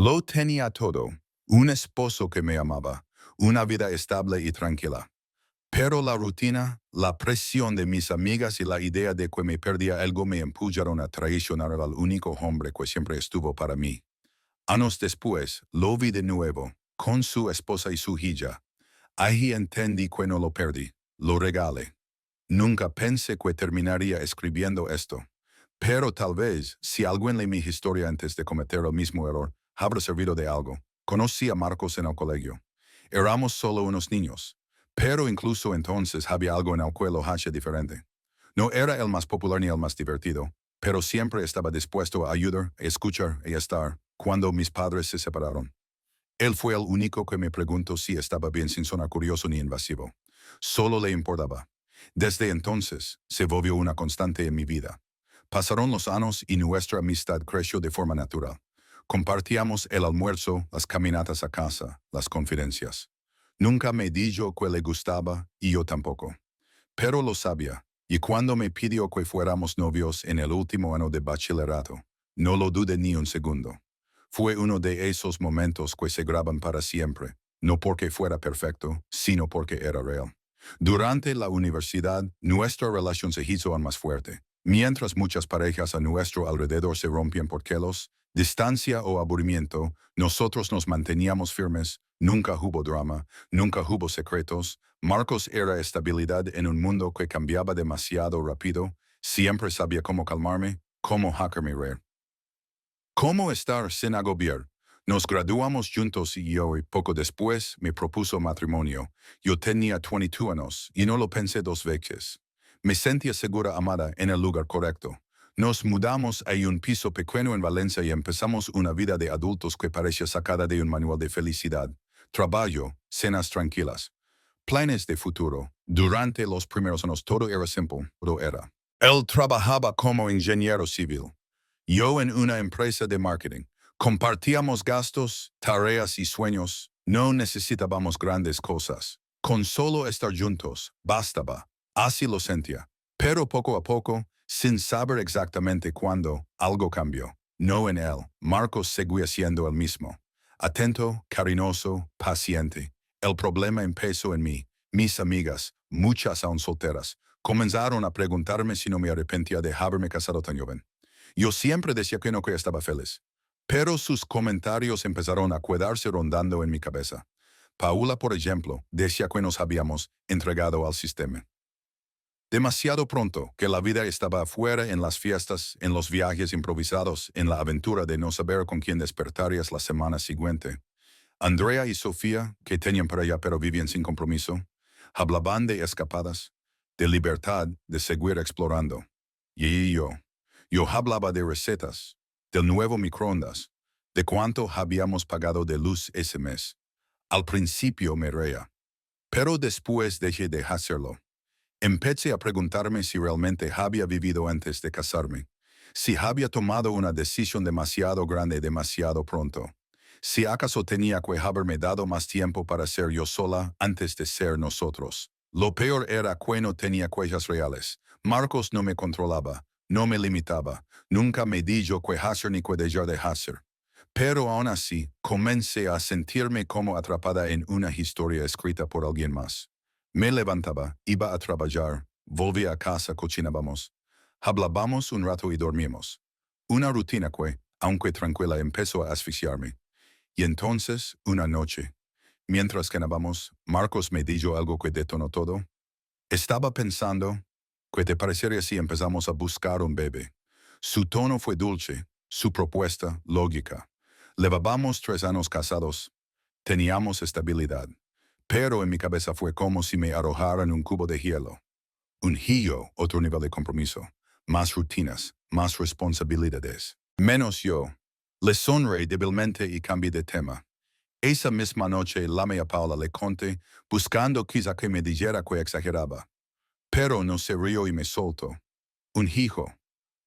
Lo tenía todo, un esposo que me amaba, una vida estable y tranquila. Pero la rutina, la presión de mis amigas y la idea de que me perdía algo me empujaron a traicionar al único hombre que siempre estuvo para mí. Años después, lo vi de nuevo, con su esposa y su hija. Ahí entendí que no lo perdí, lo regalé. Nunca pensé que terminaría escribiendo esto. Pero tal vez, si alguien lee mi historia antes de cometer el mismo error, habrá servido de algo. Conocí a Marcos en el colegio. Éramos solo unos niños. Pero incluso entonces había algo en el que lo hacía diferente. No era el más popular ni el más divertido, pero siempre estaba dispuesto a ayudar, a escuchar y a estar cuando mis padres se separaron. Él fue el único que me preguntó si estaba bien sin sonar curioso ni invasivo. Solo le importaba. Desde entonces, se volvió una constante en mi vida. Pasaron los años y nuestra amistad creció de forma natural. Compartíamos el almuerzo, las caminatas a casa, las confidencias. Nunca me dijo que le gustaba y yo tampoco. Pero lo sabía, y cuando me pidió que fuéramos novios en el último año de bachillerato, no lo dudé ni un segundo. Fue uno de esos momentos que se graban para siempre, no porque fuera perfecto, sino porque era real. Durante la universidad, nuestra relación se hizo aún más fuerte. Mientras muchas parejas a nuestro alrededor se rompían por celos, distancia o aburrimiento, nosotros nos manteníamos firmes, nunca hubo drama, nunca hubo secretos. Marcos era estabilidad en un mundo que cambiaba demasiado rápido, siempre sabía cómo calmarme, cómo hacerme reír. ¿Cómo estar sin agobiar? Nos graduamos juntos y yo, y poco después me propuso matrimonio. Yo tenía 22 años y no lo pensé dos veces. Me sentía segura amada en el lugar correcto. Nos mudamos a un piso pequeño en Valencia y empezamos una vida de adultos que parecía sacada de un manual de felicidad. Trabajo, cenas tranquilas, planes de futuro. Durante los primeros años todo era simple, todo era. Él trabajaba como ingeniero civil. Yo en una empresa de marketing. Compartíamos gastos, tareas y sueños. No necesitábamos grandes cosas. Con solo estar juntos, bastaba. Así lo sentía. Pero poco a poco, sin saber exactamente cuándo, algo cambió. No en él. Marcos seguía siendo el mismo. Atento, cariñoso, paciente. El problema empezó en mí. Mis amigas, muchas aún solteras, comenzaron a preguntarme si no me arrepentía de haberme casado tan joven. Yo siempre decía que no, que estaba feliz. Pero sus comentarios empezaron a quedarse rondando en mi cabeza. Paula, por ejemplo, decía que nos habíamos entregado al sistema. Demasiado pronto, que la vida estaba afuera en las fiestas, en los viajes improvisados, en la aventura de no saber con quién despertarías la semana siguiente. Andrea y Sofía, que tenían pareja pero vivían sin compromiso, hablaban de escapadas, de libertad, de seguir explorando. Y yo hablaba de recetas, del nuevo microondas, de cuánto habíamos pagado de luz ese mes. Al principio me reía, pero después dejé de hacerlo. Empecé a preguntarme si realmente había vivido antes de casarme, si había tomado una decisión demasiado grande demasiado pronto, si acaso tenía que haberme dado más tiempo para ser yo sola antes de ser nosotros. Lo peor era que no tenía cuellas reales. Marcos no me controlaba, no me limitaba, nunca me dijo qué hacer ni qué dejar de hacer. Pero aún así, comencé a sentirme como atrapada en una historia escrita por alguien más. Me levantaba, iba a trabajar, volvía a casa, cocinábamos, hablábamos un rato y dormíamos. Una rutina que, aunque tranquila, empezó a asfixiarme. Y entonces, una noche, mientras cenábamos, Marcos me dijo algo que detonó todo. Estaba pensando, ¿qué te parecería si empezamos a buscar un bebé? Su tono fue dulce, su propuesta lógica. Llevábamos 3 años casados. Teníamos estabilidad. Pero en mi cabeza fue como si me arrojaran un cubo de hielo. Un giro, otro nivel de compromiso. Más rutinas, más responsabilidades. Menos yo. Le sonreí débilmente y cambié de tema. Esa misma noche llamé a Paula, le conté, buscando quizá que me dijera que exageraba. Pero no se rió y me soltó. Un hijo.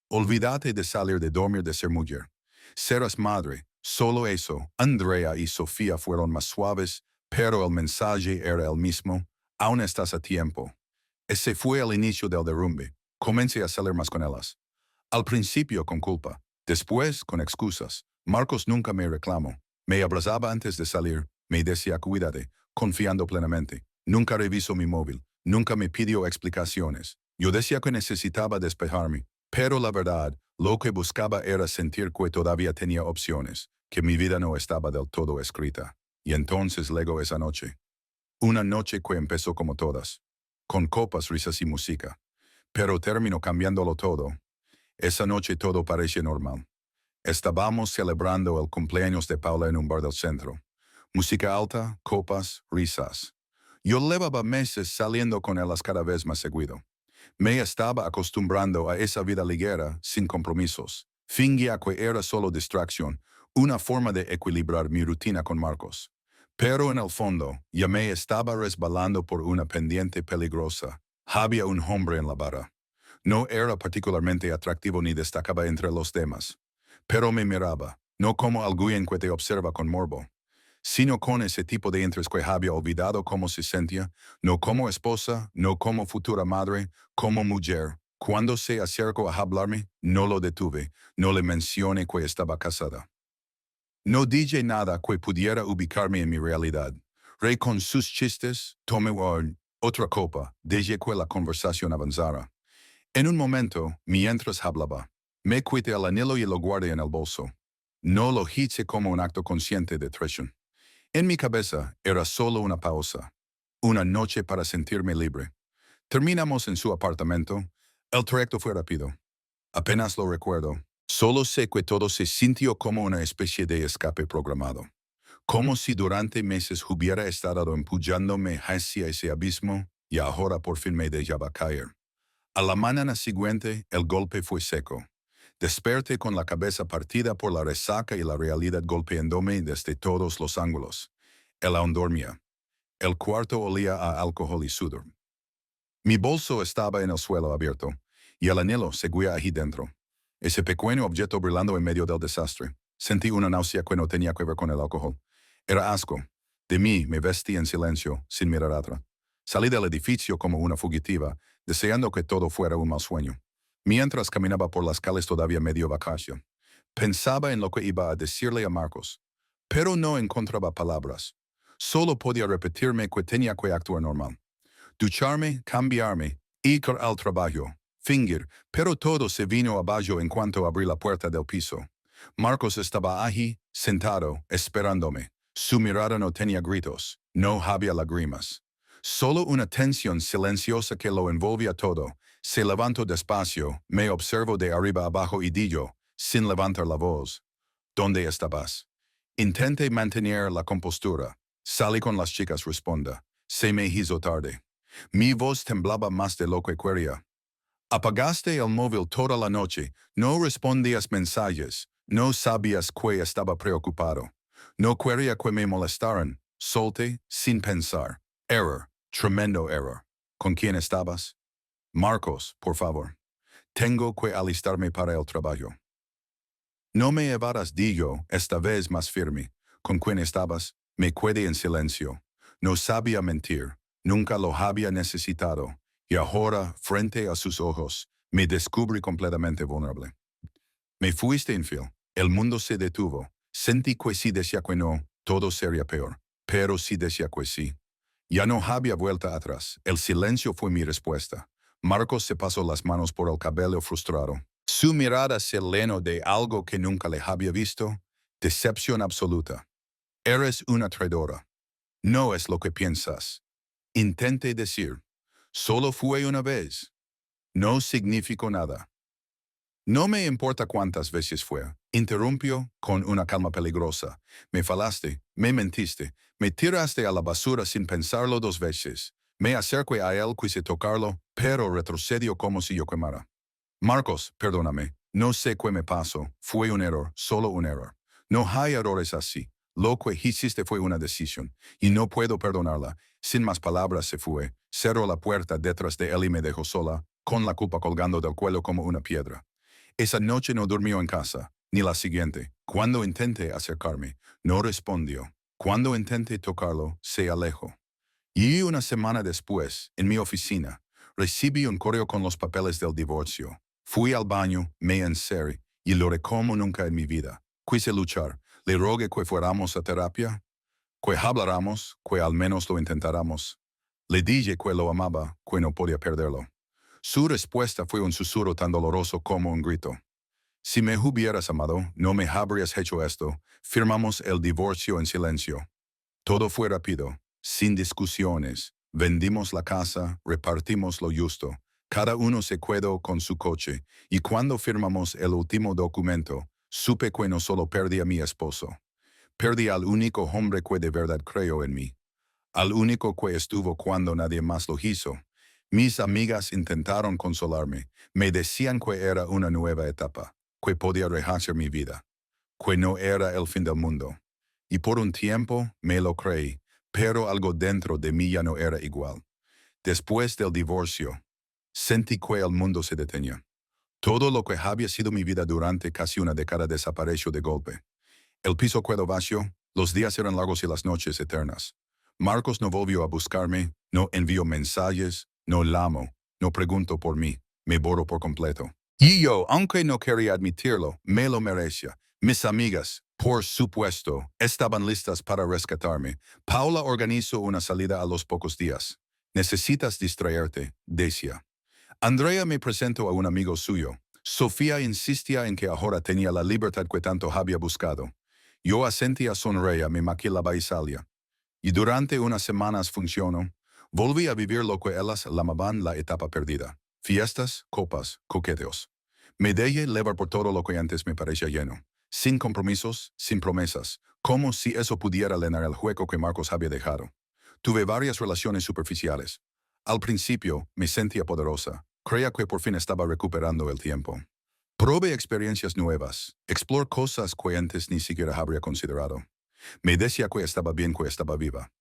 Olvídate de salir de dormir de ser mujer. Serás madre. Solo eso. Andrea y Sofía fueron más suaves, pero el mensaje era el mismo. Aún estás a tiempo. Ese fue el inicio del derrumbe. Comencé a salir más con ellas. Al principio con culpa, después con excusas. Marcos nunca me reclamó. Me abrazaba antes de salir, me decía cuídate, confiando plenamente. Nunca revisó mi móvil, nunca me pidió explicaciones. Yo decía que necesitaba despejarme, pero la verdad, lo que buscaba era sentir que todavía tenía opciones, que mi vida no estaba del todo escrita. Y entonces luego esa noche. Una noche que empezó como todas, con copas, risas y música. Pero terminó cambiándolo todo. Esa noche todo parecía normal. Estábamos celebrando el cumpleaños de Paula en un bar del centro. Música alta, copas, risas. Yo llevaba meses saliendo con ellas cada vez más seguido. Me estaba acostumbrando a esa vida ligera, sin compromisos. Fingía que era solo distracción, una forma de equilibrar mi rutina con Marcos. Pero en el fondo, ya me estaba resbalando por una pendiente peligrosa. Había un hombre en la barra. No era particularmente atractivo ni destacaba entre los demás. Pero me miraba, no como alguien que te observa con morbo, sino con ese tipo de interés que había olvidado cómo se sentía, no como esposa, no como futura madre, como mujer. Cuando se acercó a hablarme, no lo detuve, no le mencioné que estaba casada. No dije nada que pudiera ubicarme en mi realidad. Rey con sus chistes, tomé otra copa, dejé que la conversación avanzara. En un momento, mientras hablaba, me quité el anillo y lo guardé en el bolso. No lo hice como un acto consciente de traición. En mi cabeza era solo una pausa, una noche para sentirme libre. Terminamos en su apartamento. El trayecto fue rápido. Apenas lo recuerdo. Solo sé que todo se sintió como una especie de escape programado. Como si durante meses hubiera estado empujándome hacia ese abismo y ahora por fin me dejaba caer. A la mañana siguiente, el golpe fue seco. Desperté con la cabeza partida por la resaca y la realidad golpeándome desde todos los ángulos. Él aún dormía. El cuarto olía a alcohol y sudor. Mi bolso estaba en el suelo abierto, y el anillo seguía allí dentro. Ese pequeño objeto brillando en medio del desastre. Sentí una náusea que no tenía que ver con el alcohol. Era asco. De mí me vestí en silencio, sin mirar atrás. Salí del edificio como una fugitiva, deseando que todo fuera un mal sueño. Mientras caminaba por las calles todavía medio vacacio, pensaba en lo que iba a decirle a Marcos, pero no encontraba palabras. Solo podía repetirme que tenía que actuar normal. Ducharme, cambiarme, ir al trabajo, fingir, pero todo se vino abajo en cuanto abrí la puerta del piso. Marcos estaba allí, sentado, esperándome. Su mirada no tenía gritos, no había lágrimas. Solo una tensión silenciosa que lo envolvía todo. Se levantó despacio, me observó de arriba abajo y dijo, sin levantar la voz, ¿dónde estabas? Intenté mantener la compostura. Salí con las chicas, responda. Se me hizo tarde. Mi voz temblaba más de lo que quería. Apagaste el móvil toda la noche, no respondías mensajes, no sabías que estaba preocupado. No quería que me molestaran. Solté sin pensar. Error, tremendo error. ¿Con quién estabas? Marcos, por favor. Tengo que alistarme para el trabajo. No me evadas, digo, esta vez más firme. ¿Con quién estabas? Me quedé en silencio. No sabía mentir. Nunca lo había necesitado. Y ahora, frente a sus ojos, me descubrí completamente vulnerable. Me fuiste infiel. El mundo se detuvo. Sentí que si decía que no, todo sería peor. Pero si decía que sí. Ya no había vuelta atrás. El silencio fue mi respuesta. Marcos se pasó las manos por el cabello frustrado. Su mirada se llenó de algo que nunca le había visto. Decepción absoluta. Eres una traidora. No es lo que piensas. Intenté decir. Solo fue una vez. No significó nada. No me importa cuántas veces fue. Interrumpió con una calma peligrosa. Me falaste, me mentiste, me tiraste a la basura sin pensarlo dos veces. Me acerqué a él, quise tocarlo, pero retrocedió como si yo quemara. Marcos, perdóname, no sé qué me pasó. Fue un error, solo un error. No hay errores así. Lo que hiciste fue una decisión, y no puedo perdonarla. Sin más palabras se fue, cerró la puerta detrás de él y me dejó sola, con la culpa colgando del cuello como una piedra. Esa noche no durmió en casa, ni la siguiente. Cuando intenté acercarme, no respondió. Cuando intenté tocarlo, se alejó. Y una semana después, en mi oficina, recibí un correo con los papeles del divorcio. Fui al baño, me encerré y lloré como nunca en mi vida. Quise luchar. Le rogué que fuéramos a terapia, que habláramos, que al menos lo intentáramos. Le dije que lo amaba, que no podía perderlo. Su respuesta fue un susurro tan doloroso como un grito. Si me hubieras amado, no me habrías hecho esto. Firmamos el divorcio en silencio. Todo fue rápido, sin discusiones. Vendimos la casa, repartimos lo justo. Cada uno se quedó con su coche, y cuando firmamos el último documento, supe que no solo perdí a mi esposo. Perdí al único hombre que de verdad creyó en mí. Al único que estuvo cuando nadie más lo hizo. Mis amigas intentaron consolarme. Me decían que era una nueva etapa, que podía rehacer mi vida, que no era el fin del mundo. Y por un tiempo me lo creí, pero algo dentro de mí ya no era igual. Después del divorcio, sentí que el mundo se detenía. Todo lo que había sido mi vida durante casi una década desapareció de golpe. El piso quedó vacío, los días eran largos y las noches eternas. Marcos no volvió a buscarme, no envió mensajes, no llamo, no preguntó por mí, me borró por completo. Y yo, aunque no quería admitirlo, me lo merecía. Mis amigas, por supuesto, estaban listas para rescatarme. Paula organizó una salida a los pocos días. Necesitas distraerte, decía. Andrea me presentó a un amigo suyo. Sofía insistía en que ahora tenía la libertad que tanto había buscado. Yo asentía, sonreía, me maquilaba y salía. Y durante unas semanas funcionó. Volví a vivir lo que ellas llamaban la etapa perdida. Fiestas, copas, coqueteos. Me dejé llevar por todo lo que antes me parecía lleno. Sin compromisos, sin promesas. Como si eso pudiera llenar el hueco que Marcos había dejado. Tuve varias relaciones superficiales. Al principio me sentía poderosa. Creía que por fin estaba recuperando el tiempo. Probé experiencias nuevas. Exploré cosas que antes ni siquiera habría considerado. Me decía que estaba bien, que estaba viva.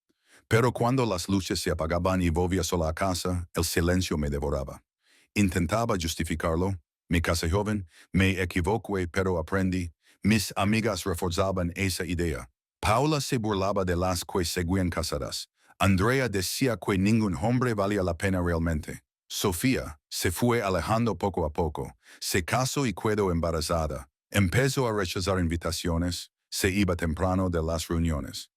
Pero cuando las luces se apagaban y volvía sola a casa, el silencio me devoraba. Intentaba justificarlo. Mi casa joven, me equivoqué, pero aprendí. Mis amigas reforzaban esa idea. Paula se burlaba de las que seguían casadas. Andrea decía que ningún hombre valía la pena realmente. Sofía se fue alejando poco a poco. Se casó y quedó embarazada. Empezó a rechazar invitaciones. Se iba temprano de las reuniones.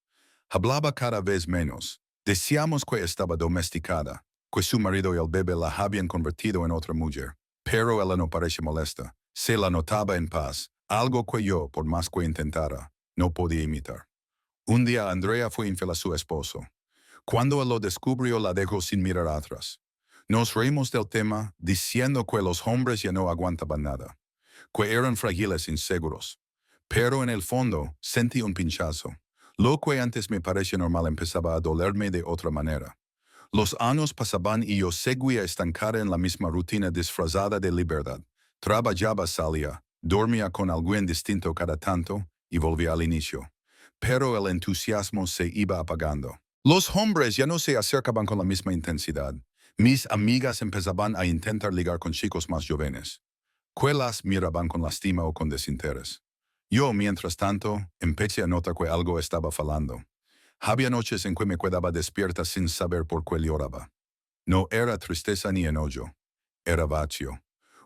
Hablaba cada vez menos. Decíamos que estaba domesticada, que su marido y el bebé la habían convertido en otra mujer. Pero ella no parecía molesta. Se la notaba en paz, algo que yo, por más que intentara, no podía imitar. Un día Andrea fue infiel a su esposo. Cuando él lo descubrió, la dejó sin mirar atrás. Nos reímos del tema, diciendo que los hombres ya no aguantaban nada, que eran frágiles, inseguros. Pero en el fondo, sentí un pinchazo. Lo que antes me parecía normal empezaba a dolerme de otra manera. Los años pasaban y yo seguía estancada en la misma rutina disfrazada de libertad. Trabajaba, salía, dormía con alguien distinto cada tanto y volvía al inicio. Pero el entusiasmo se iba apagando. Los hombres ya no se acercaban con la misma intensidad. Mis amigas empezaban a intentar ligar con chicos más jóvenes. Que las miraban con lástima o con desinterés. Yo, mientras tanto, empecé a notar que algo estaba falando. Había noches en que me quedaba despierta sin saber por qué lloraba. No era tristeza ni enojo. Era vacío.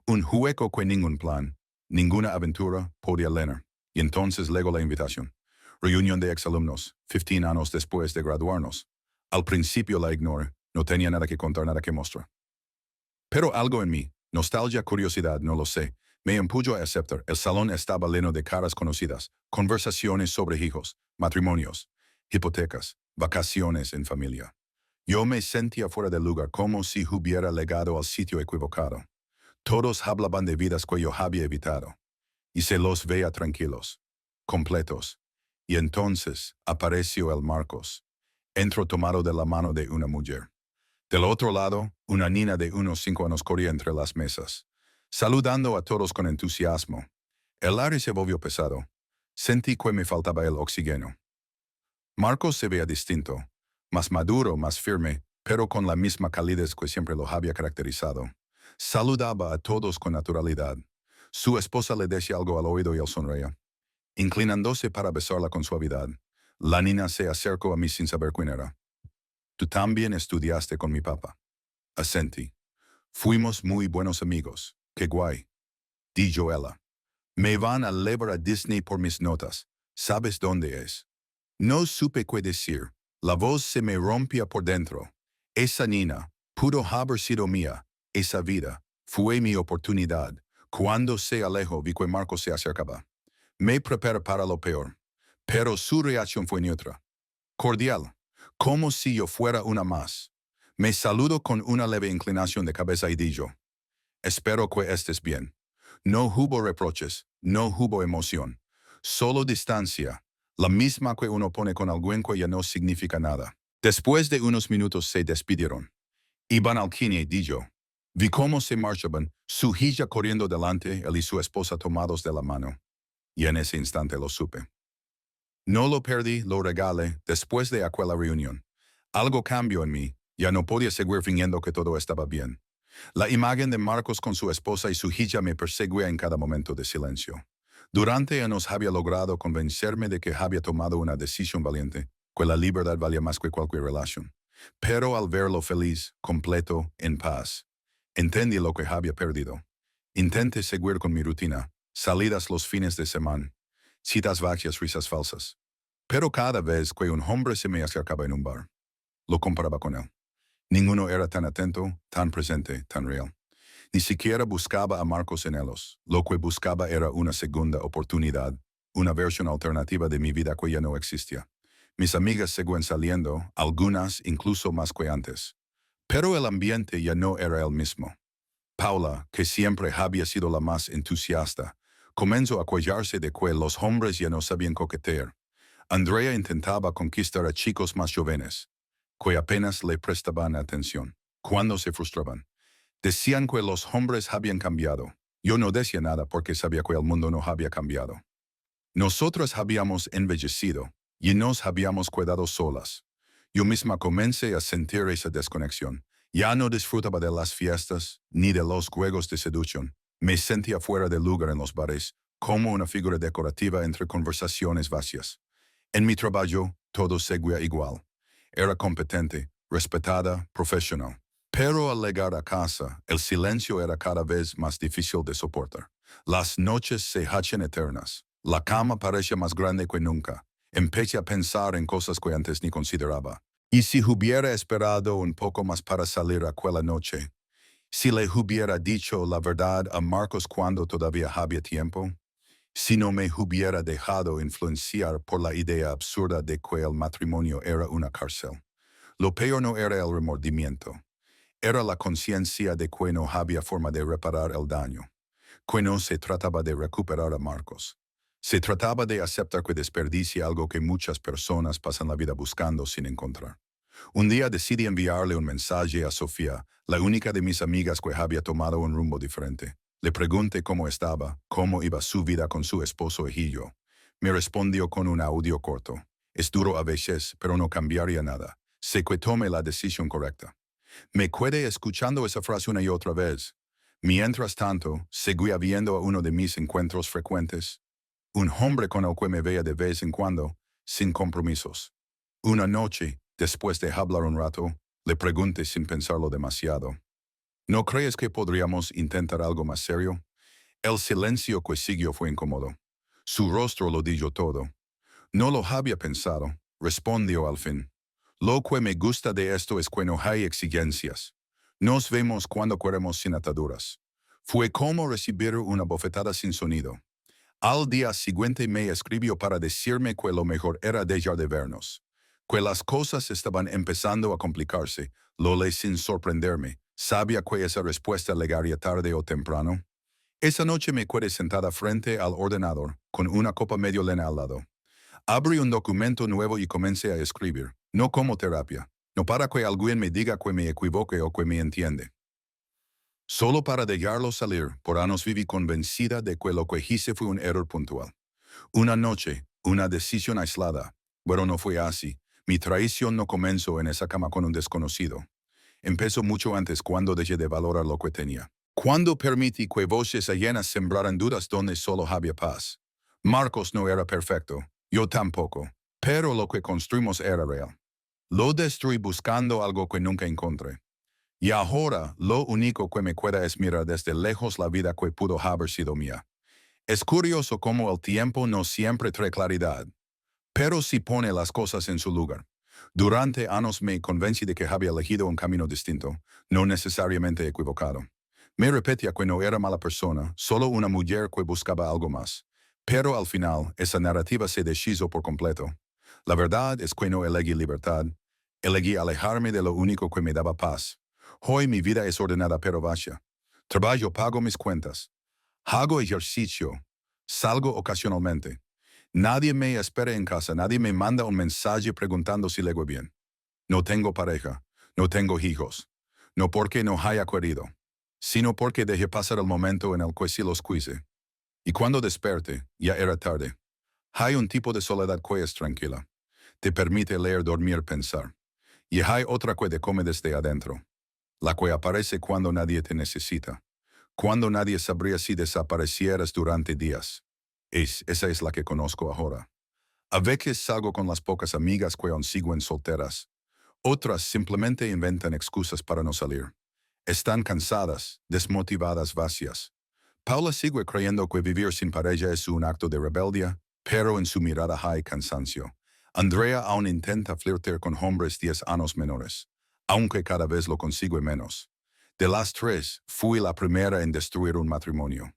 Un hueco que ningún plan, ninguna aventura podía llenar. Y entonces legó la invitación. Reunión de exalumnos, 15 años después de graduarnos. Al principio la ignoré. No tenía nada que contar, nada que mostrar. Pero algo en mí, nostalgia, curiosidad, no lo sé, me empujó a aceptar. El salón estaba lleno de caras conocidas, conversaciones sobre hijos, matrimonios, hipotecas, vacaciones en familia. Yo me sentía fuera del lugar, como si hubiera llegado al sitio equivocado. Todos hablaban de vidas que yo había evitado. Y se los veía tranquilos, completos. Y entonces apareció el Marcos. Entró tomado de la mano de una mujer. Del otro lado, una niña de unos 5 años corría entre las mesas, saludando a todos con entusiasmo. El aire se volvió pesado. Sentí que me faltaba el oxígeno. Marcos se veía distinto, más maduro, más firme, pero con la misma calidez que siempre lo había caracterizado. Saludaba a todos con naturalidad. Su esposa le decía algo al oído y él sonreía. Inclinándose para besarla con suavidad, la niña se acercó a mí sin saber quién era. «Tú también estudiaste con mi papá». Asentí. «Fuimos muy buenos amigos. ¡Qué guay!», dijo ella. «Me van a llevar a Disney por mis notas. ¿Sabes dónde es? No supe qué decir. La voz se me rompía por dentro. Esa niña pudo haber sido mía. Esa vida fue mi oportunidad. Cuando se alejó vi que Marcos se acercaba. Me preparé para lo peor. Pero su reacción fue neutra. Cordial. Como si yo fuera una más. Me saludó con una leve inclinación de cabeza y dijo: espero que estés bien. No hubo reproches, no hubo emoción. Solo distancia, la misma que uno pone con alguien que ya no significa nada. Después de unos minutos se despidieron. Iban al cine y dijo: vi cómo se marchaban, su hija corriendo delante, él y su esposa tomados de la mano. Y en ese instante lo supe. No lo perdí, lo regalé, después de aquella reunión. Algo cambió en mí, ya no podía seguir fingiendo que todo estaba bien. La imagen de Marcos con su esposa y su hija me perseguía en cada momento de silencio. Durante años había logrado convencerme de que había tomado una decisión valiente, que la libertad valía más que cualquier relación. Pero al verlo feliz, completo, en paz, entendí lo que había perdido. Intenté seguir con mi rutina, salidas los fines de semana, citas vacías, risas falsas. Pero cada vez que un hombre se me acercaba en un bar, lo comparaba con él. Ninguno era tan atento, tan presente, tan real. Ni siquiera buscaba a Marcos en ellos. Lo que buscaba era una segunda oportunidad, una versión alternativa de mi vida que ya no existía. Mis amigas seguían saliendo, algunas incluso más que antes. Pero el ambiente ya no era el mismo. Paula, que siempre había sido la más entusiasta, comenzó a cuellarse de que los hombres ya no sabían coquetear. Andrea intentaba conquistar a chicos más jóvenes, que apenas le prestaban atención. Cuando se frustraban, decían que los hombres habían cambiado. Yo no decía nada porque sabía que el mundo no había cambiado. Nosotros habíamos envejecido y nos habíamos quedado solas. Yo misma comencé a sentir esa desconexión. Ya no disfrutaba de las fiestas ni de los juegos de seducción. Me sentía fuera de lugar en los bares, como una figura decorativa entre conversaciones vacías. En mi trabajo, todo seguía igual. Era competente, respetada, profesional. Pero al llegar a casa, el silencio era cada vez más difícil de soportar. Las noches se hacían eternas. La cama parecía más grande que nunca. Empecé a pensar en cosas que antes ni consideraba. ¿Y si hubiera esperado un poco más para salir aquella noche? Si le hubiera dicho la verdad a Marcos cuando todavía había tiempo? Si no me hubiera dejado influenciar por la idea absurda de que el matrimonio era una cárcel. Lo peor no era el remordimiento. Era la conciencia de que no había forma de reparar el daño. Que no se trataba de recuperar a Marcos. Se trataba de aceptar que desperdicia algo que muchas personas pasan la vida buscando sin encontrar. Un día decidí enviarle un mensaje a Sofía, la única de mis amigas que había tomado un rumbo diferente. Le pregunté cómo estaba, cómo iba su vida con su esposo y yo. Me respondió con un audio corto. Es duro a veces, pero no cambiaría nada. Sé que tome la decisión correcta. Me quedé escuchando esa frase una y otra vez. Mientras tanto, seguía viendo a uno de mis encuentros frecuentes. Un hombre con el que me veía de vez en cuando, sin compromisos. Una noche, después de hablar un rato, le pregunté sin pensarlo demasiado: ¿no crees que podríamos intentar algo más serio? El silencio que siguió fue incómodo. Su rostro lo dijo todo. No lo había pensado, respondió al fin. Lo que me gusta de esto es que no hay exigencias. Nos vemos cuando queremos sin ataduras. Fue como recibir una bofetada sin sonido. Al día siguiente me escribió para decirme que lo mejor era dejar de vernos. Que las cosas estaban empezando a complicarse. Lo leí sin sorprenderme. Sabía que esa respuesta llegaría tarde o temprano. Esa noche me quedé sentada frente al ordenador, con una copa medio lena al lado. Abrí un documento nuevo y comencé a escribir, no como terapia, no para que alguien me diga que me equivoque o que me entiende. Solo para dejarlo salir, por años viví convencida de que lo que hice fue un error puntual. Una noche, una decisión aislada. Pero no fue así. Mi traición no comenzó en esa cama con un desconocido. Empezó mucho antes, cuando dejé de valorar lo que tenía. Cuando permití que voces ajenas sembraran dudas donde solo había paz. Marcos no era perfecto, yo tampoco, pero lo que construimos era real. Lo destruí buscando algo que nunca encontré. Y ahora lo único que me queda es mirar desde lejos la vida que pudo haber sido mía. Es curioso cómo el tiempo no siempre trae claridad, pero sí pone las cosas en su lugar. Durante años me convencí de que había elegido un camino distinto, no necesariamente equivocado. Me repetía que no era mala persona, solo una mujer que buscaba algo más. Pero al final, esa narrativa se deshizo por completo. La verdad es que no elegí libertad, elegí alejarme de lo único que me daba paz. Hoy mi vida es ordenada pero vacía. Trabajo, pago mis cuentas. Hago ejercicio. Salgo ocasionalmente. Nadie me espera en casa, nadie me manda un mensaje preguntando si le voy bien. No tengo pareja, no tengo hijos. No porque no haya querido, sino porque dejé pasar el momento en el que sí los quise. Y cuando desperte, ya era tarde. Hay un tipo de soledad que es tranquila. Te permite leer, dormir, pensar. Y hay otra que te come desde adentro. La que aparece cuando nadie te necesita. Cuando nadie sabría si desaparecieras durante días. Esa es la que conozco ahora. A veces salgo con las pocas amigas que aún siguen solteras. Otras simplemente inventan excusas para no salir. Están cansadas, desmotivadas, vacías. Paula sigue creyendo que vivir sin pareja es un acto de rebeldía, pero en su mirada hay cansancio. Andrea aún intenta flirtear con hombres 10 años menores, aunque cada vez lo consigue menos. De las tres, fui la primera en destruir un matrimonio.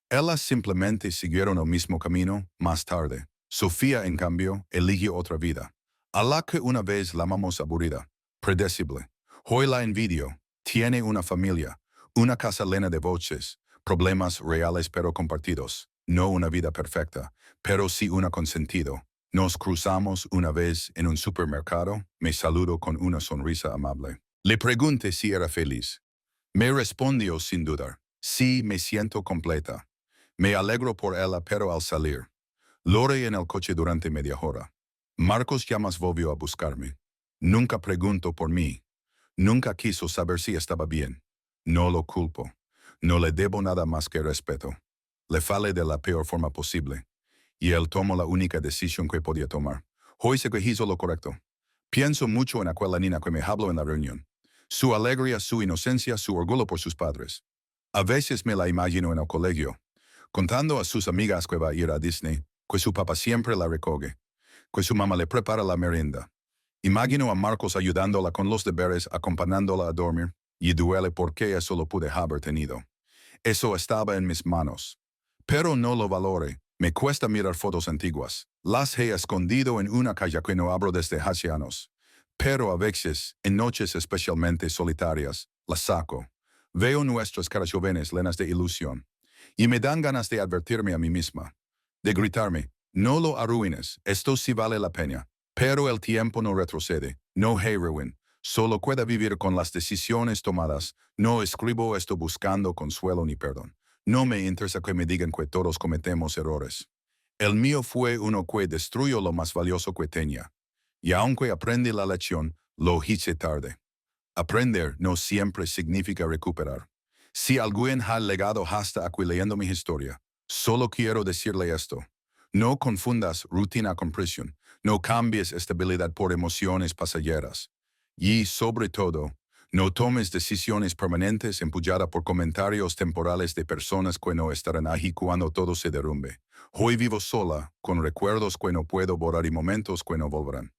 Ellas simplemente siguieron el mismo camino más tarde. Sofía, en cambio, eligió otra vida, a la que una vez la llamamos aburrida, predecible. Hoy la envidio. Tiene una familia, una casa llena de voces, problemas reales pero compartidos. No una vida perfecta, pero sí una con sentido. Nos cruzamos una vez en un supermercado, me saludo con una sonrisa amable. Le pregunté si era feliz. Me respondió sin dudar. Sí, me siento completa. Me alegro por ella, pero al salir, loré en el coche durante media hora. Marcos Llamas volvió a buscarme. Nunca preguntó por mí. Nunca quiso saber si estaba bien. No lo culpo. No le debo nada más que respeto. Le falé de la peor forma posible. Y él tomó la única decisión que podía tomar. Hoy sé que hizo lo correcto. Pienso mucho en aquella niña que me habló en la reunión. Su alegría, su inocencia, su orgullo por sus padres. A veces me la imagino en el colegio, contando a sus amigas que va a ir a Disney, que su papá siempre la recoge, que su mamá le prepara la merienda. Imagino a Marcos ayudándola con los deberes, acompañándola a dormir, y duele porque eso lo pude haber tenido. Eso estaba en mis manos. Pero no lo valore. Me cuesta mirar fotos antiguas. Las he escondido en una calle que no abro desde hace años. Pero a veces, en noches especialmente solitarias, las saco. Veo nuestras caras jóvenes llenas de ilusión. Y me dan ganas de advertirme a mí misma. De gritarme, no lo arruines, esto sí vale la pena. Pero el tiempo no retrocede, no hay ruin. Solo pueda vivir con las decisiones tomadas. No escribo esto buscando consuelo ni perdón. No me interesa que me digan que todos cometemos errores. El mío fue uno que destruyó lo más valioso que tenía. Y aunque aprendí la lección, lo hice tarde. Aprender no siempre significa recuperar. Si alguien ha llegado hasta aquí leyendo mi historia, solo quiero decirle esto. No confundas rutina con prisión. No cambies estabilidad por emociones pasajeras. Y, sobre todo, no tomes decisiones permanentes empujadas por comentarios temporales de personas que no estarán allí cuando todo se derrumbe. Hoy vivo sola, con recuerdos que no puedo borrar y momentos que no volverán.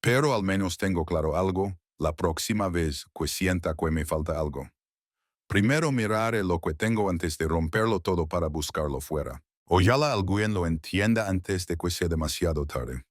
Pero al menos tengo claro algo, la próxima vez que sienta que me falta algo. Primero miraré lo que tengo antes de romperlo todo para buscarlo fuera. Ojalá alguien lo entienda antes de que sea demasiado tarde.